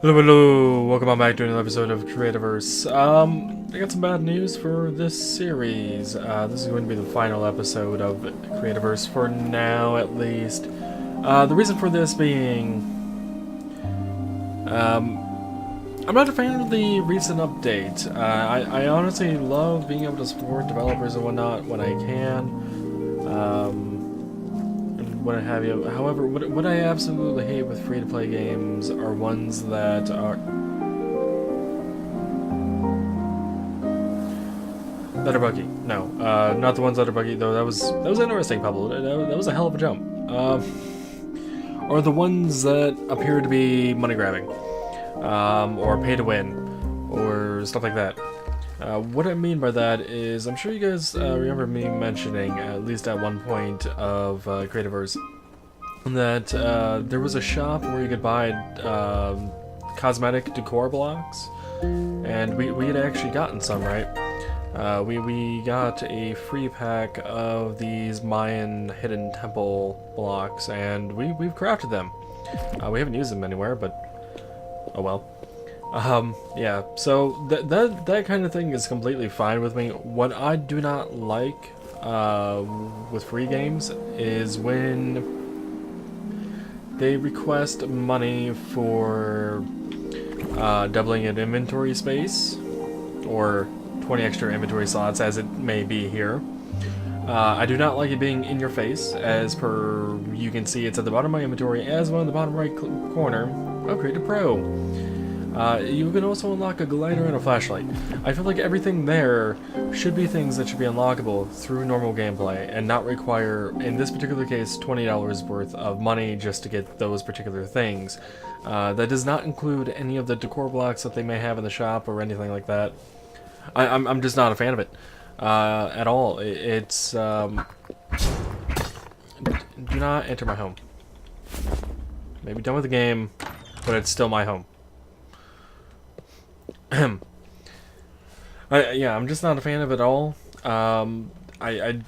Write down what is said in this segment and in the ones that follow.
Hello, welcome on back to another episode of Creativerse. I got some bad news for this series. This is going to be the final episode of Creativerse for now, at least. The reason for this being, I'm not a fan of the recent update. I honestly love being able to support developers and whatnot when I can. What have you. However, what I absolutely hate with free-to-play games are ones that are buggy. No, not the ones that are buggy though. That was interesting, Pablo. That was a hell of a jump. Or the ones that appear to be money grabbing, or pay to win, or stuff like that. What I mean by that is, I'm sure you guys remember me mentioning, at least at one point of Creativerse, that there was a shop where you could buy cosmetic decor blocks, and we had actually gotten some, right? We got a free pack of these Mayan hidden temple blocks, and we've crafted them. We haven't used them anywhere, but oh well. Yeah, so that kind of thing is completely fine with me. What I do not like with free games is when they request money for doubling an inventory space, or 20 extra inventory slots as it may be here. I do not like it being in your face, as per you can see it's at the bottom of my inventory as well in the bottom right corner of Creative Pro. You can also unlock a glider and a flashlight. I feel like everything there should be things that should be unlockable through normal gameplay and not require, in this particular case, $20 worth of money just to get those particular things. That does not include any of the decor blocks that they may have in the shop or anything like that. I'm just not a fan of it at all. It's do not enter my home. Maybe done with the game, but it's still my home. Yeah, I'm just not a fan of it at all. I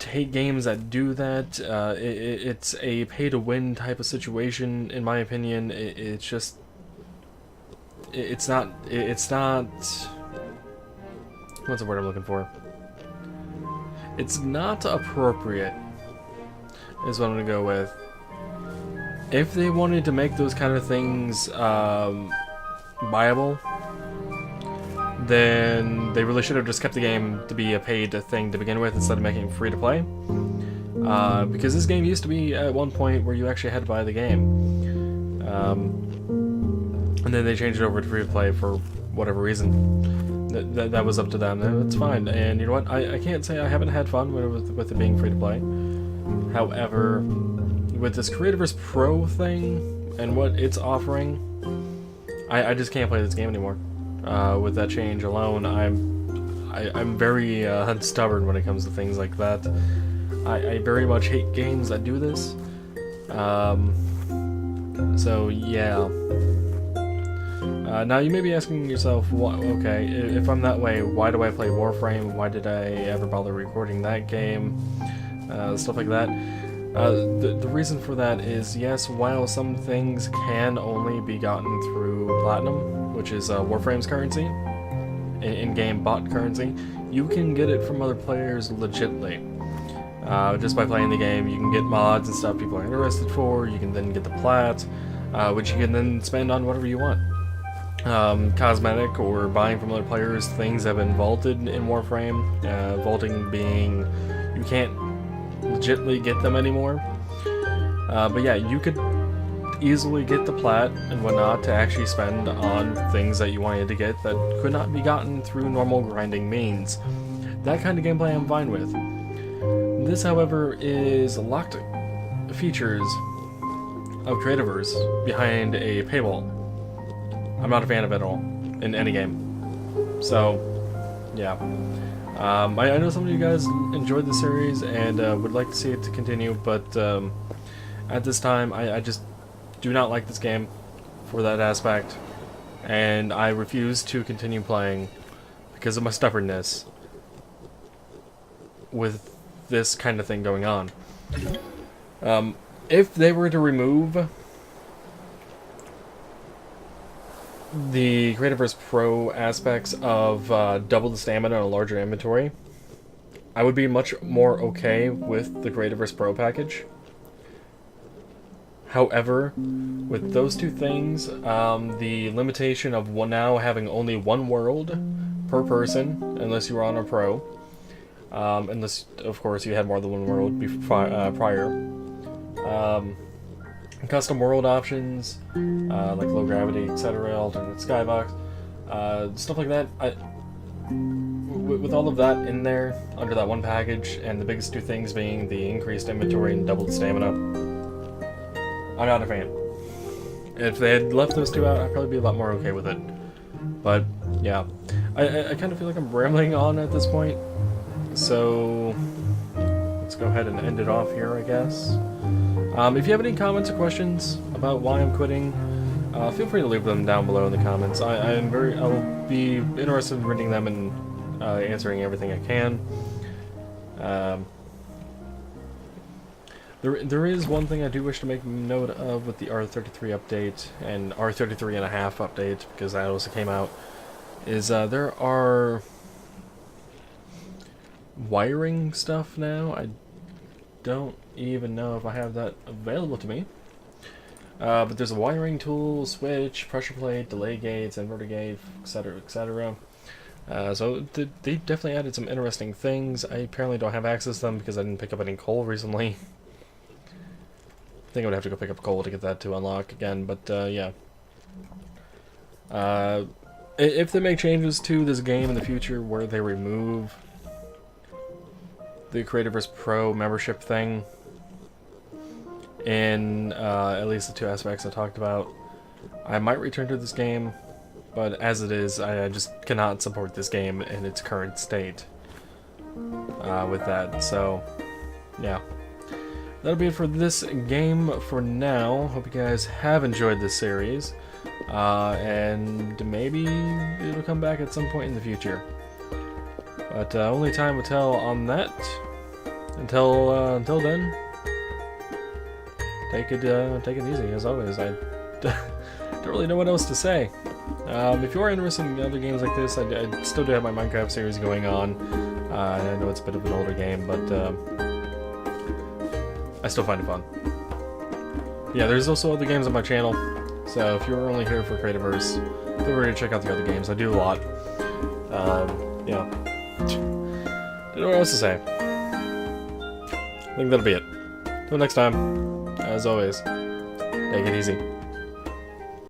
hate games that do that. It's a pay-to-win type of situation, in my opinion. It's just... It's not... What's the word I'm looking for? It's not appropriate, is what I'm gonna go with. If they wanted to make those kind of things viable, then they really should have just kept the game to be a paid thing to begin with instead of making it free to play. Because this game used to be at one point where you actually had to buy the game. And then they changed it over to free to play for whatever reason. That was up to them. That's fine. And you know what? I can't say I haven't had fun with it being free to play. However, with this Creativerse Pro thing and what it's offering, I just can't play this game anymore. With that change alone, I'm very stubborn when it comes to things like that. I very much hate games that do this. So yeah. Now you may be asking yourself, okay, if I'm that way, why do I play Warframe? Why did I ever bother recording that game? Stuff like that. The reason for that is, yes, while some things can only be gotten through Platinum, which is Warframe's currency, in-game bot currency, you can get it from other players legitly. Just by playing the game, you can get mods and stuff people are interested for. You can then get the plat, which you can then spend on whatever you want. Cosmetic or buying from other players, things have been vaulted in Warframe. Vaulting being you can't legitly get them anymore. But yeah, you could easily get the plat and whatnot to actually spend on things that you wanted to get that could not be gotten through normal grinding means. That kind of gameplay I'm fine with. This, however, is locked features of Creativerse behind a paywall. I'm not a fan of it at all in any game. So, yeah. I know some of you guys enjoyed the series and would like to see it to continue, but at this time, I just do not like this game for that aspect, and I refuse to continue playing because of my stubbornness with this kind of thing going on. If they were to remove the Creativerse Pro aspects of double the stamina and a larger inventory, I would be much more okay with the Creativerse Pro package. However, with those two things, the limitation of now having only one world per person, unless you were on a pro, unless, of course, you had more than one world prior. Custom world options, like low gravity, etc., alternate skybox, stuff like that. With all of that in there, under that one package, and the biggest two things being the increased inventory and doubled stamina, I'm not a fan. If they had left those two out, I'd probably be a lot more okay with it. But, yeah. I kind of feel like I'm rambling on at this point, so let's go ahead and end it off here, I guess. If you have any comments or questions about why I'm quitting, feel free to leave them down below in the comments. I will be interested in reading them and answering everything I can. There is one thing I do wish to make note of with the R33 update and R33 and a half update, because that also came out, is there are wiring stuff now. I don't even know if I have that available to me. But there's a wiring tool, switch, pressure plate, delay gates, inverter gate, etc., etc. So they definitely added some interesting things. I apparently don't have access to them because I didn't pick up any coal recently. I think I would have to go pick up coal to get that to unlock again, but yeah. If they make changes to this game in the future where they remove the Creativerse Pro membership thing in at least the two aspects I talked about, I might return to this game, but as it is, I just cannot support this game in its current state with that, so yeah. That'll be it for this game for now. Hope you guys have enjoyed this series, and maybe it'll come back at some point in the future. But only time will tell on that. Until then, take it easy as always. I don't really know what else to say. If you are interested in other games like this, I still do have my Minecraft series going on. I know it's a bit of an older game, but I still find it fun. Yeah, there's also other games on my channel, so if you're only here for Creativerse, feel free to check out the other games. I do a lot. Yeah. Don't know what else to say. I think that'll be it. Till next time, as always, take it easy.